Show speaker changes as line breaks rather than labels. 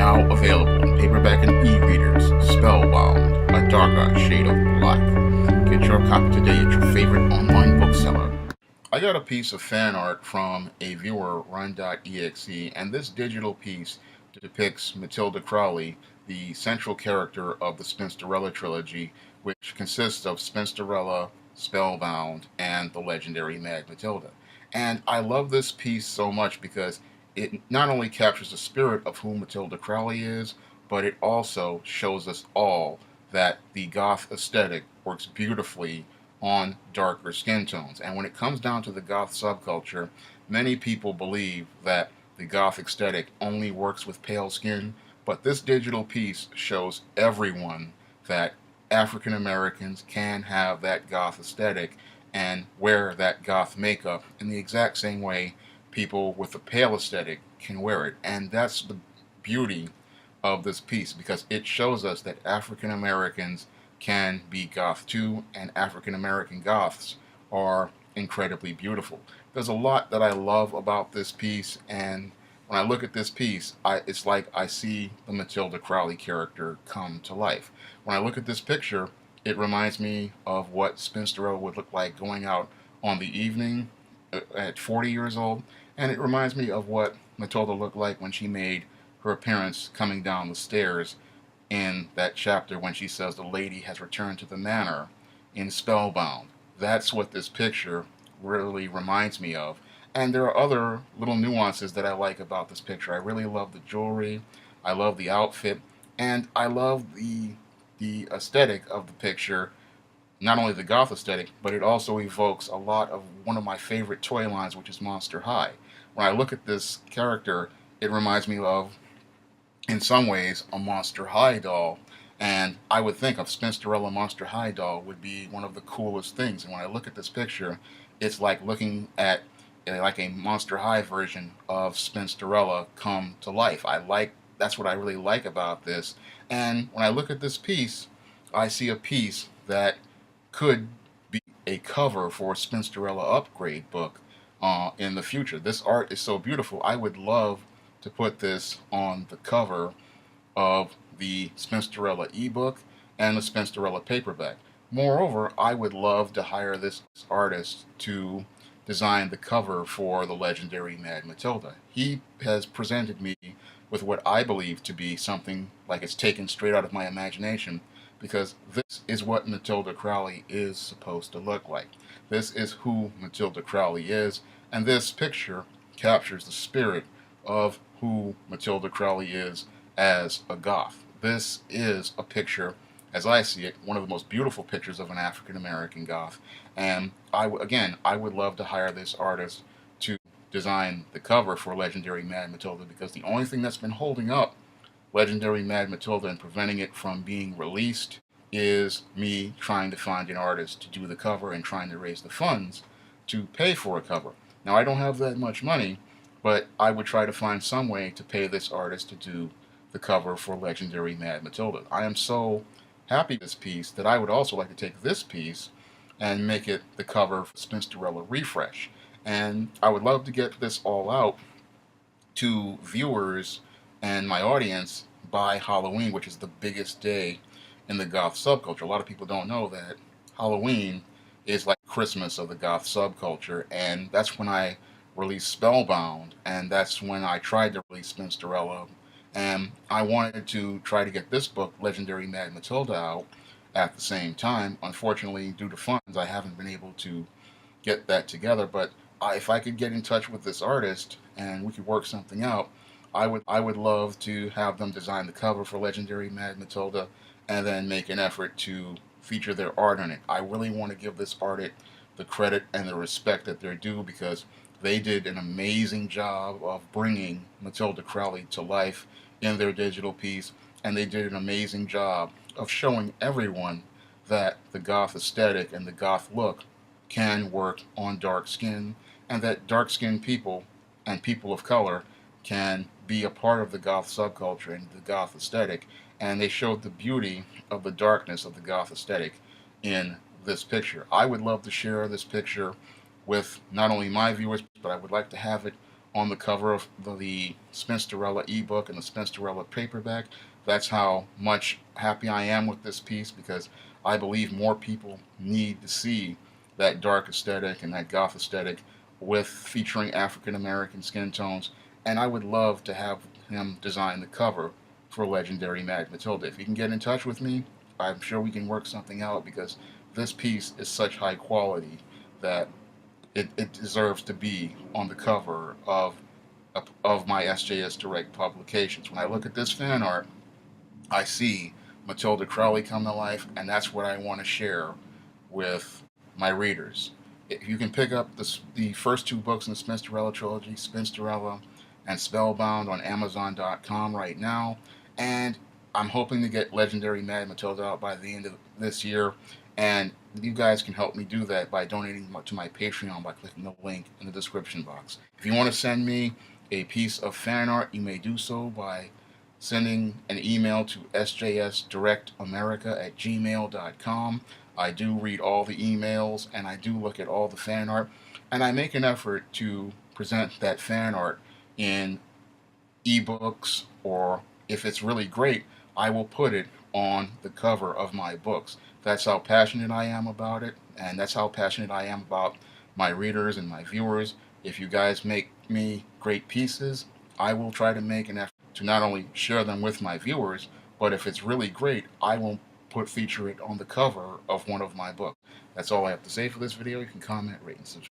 Now available in paperback and e-readers, Spellbound, A Darker Shade of Black. Get your copy today at your favorite online bookseller. I got a piece of fan art from a viewer, Run.exe, and this digital piece depicts Matilda Crowley, the central character of the Spinsterella trilogy, which consists of Spinsterella, Spellbound, and the legendary Mad Matilda. And I love this piece so much because it not only captures the spirit of who Matilda Crowley is, but it also shows us all that the goth aesthetic works beautifully on darker skin tones. And when it comes down to the goth subculture, many people believe that the goth aesthetic only works with pale skin, but this digital piece shows everyone that African Americans can have that goth aesthetic and wear that goth makeup in the exact same way people with a pale aesthetic can wear it. And that's the beauty of this piece, because it shows us that African Americans can be goth too, and African American goths are incredibly beautiful. There's a lot that I love about this piece, and when I look at this piece, it's like I see the Matilda Crowley character come to life. When I look at this picture, it reminds me of what Spinsterella would look like going out on the evening at 40 years old, and it reminds me of what Matilda looked like when she made her appearance coming down the stairs in that chapter when she says the lady has returned to the manor in Spellbound. That's what this picture really reminds me of. And there are other little nuances that I like about this picture. I really love the jewelry, I love the outfit, and I love the aesthetic of the picture. Not only the goth aesthetic, but it also evokes a lot of one of my favorite toy lines, which is Monster High. When I look at this character, it reminds me of, in some ways, a Monster High doll, and I would think a Spinsterella Monster High doll would be one of the coolest things. And when I look at this picture, it's like looking at like a Monster High version of Spinsterella come to life. That's what I really like about this. And when I look at this piece, I see a piece that could be a cover for a Spinsterella upgrade book in the future. This art is so beautiful. I would love to put this on the cover of the Spinsterella ebook and the Spinsterella paperback. Moreover, I would love to hire this artist to design the cover for the legendary Mad Matilda. He has presented me with what I believe to be something like it's taken straight out of my imagination, because this is what Matilda Crowley is supposed to look like. This is who Matilda Crowley is, and this picture captures the spirit of who Matilda Crowley is as a goth. This is a picture, as I see it, one of the most beautiful pictures of an African American goth. And I would love to hire this artist to design the cover for Legendary Mad Matilda, because the only thing that's been holding up Legendary Mad Matilda and preventing it from being released is me trying to find an artist to do the cover and trying to raise the funds to pay for a cover. Now, I don't have that much money, but I would try to find some way to pay this artist to do the cover for Legendary Mad Matilda. I am so happy with this piece that I would also like to take this piece and make it the cover for Spinsterella Refresh. And I would love to get this all out to viewers and my audience by Halloween, which is the biggest day in the goth subculture. A lot of people don't know that Halloween is like Christmas of the goth subculture, and that's when I released Spellbound, and that's when I tried to release Spinsterella, and I wanted to try to get this book, Legendary Mad Matilda, out at the same time. Unfortunately, due to funds, I haven't been able to get that together, but if I could get in touch with this artist and we could work something out, I would love to have them design the cover for Legendary Mad Matilda and then make an effort to feature their art on it. I really want to give this artist the credit and the respect that they're due, because they did an amazing job of bringing Matilda Crowley to life in their digital piece, and they did an amazing job of showing everyone that the goth aesthetic and the goth look can work on dark skin, and that dark skinned people and people of color can be a part of the goth subculture and the goth aesthetic. And they showed the beauty of the darkness of the goth aesthetic in this picture. I would love to share this picture with not only my viewers, but I would like to have it on the cover of the Spinsterella ebook and the Spinsterella paperback. That's how much happy I am with this piece, because I believe more people need to see that dark aesthetic and that goth aesthetic with featuring African American skin tones. And I would love to have him design the cover for Legendary Mad Matilda. If you can get in touch with me, I'm sure we can work something out, because this piece is such high quality that it deserves to be on the cover of my SJS Direct publications. When I look at this fan art, I see Matilda Crowley come to life, and that's what I want to share with my readers. If you can pick up the first two books in the Spinsterella trilogy, Spinsterella and Spellbound, on Amazon.com right now, and I'm hoping to get Legendary Mad Matilda out by the end of this year, and you guys can help me do that by donating to my Patreon by clicking the link in the description box. If you want to send me a piece of fan art, you may do so by sending an email to sjsdirectamerica@gmail.com. I do read all the emails, and I do look at all the fan art, and I make an effort to present that fan art in ebooks, or if it's really great, I will put it on the cover of my books. That's how passionate I am about it, and that's how passionate I am about my readers and my viewers. If you guys make me great pieces, I will try to make an effort to not only share them with my viewers, but if it's really great, I will feature it on the cover of one of my books. That's all I have to say for this video. You can comment, rate, and subscribe.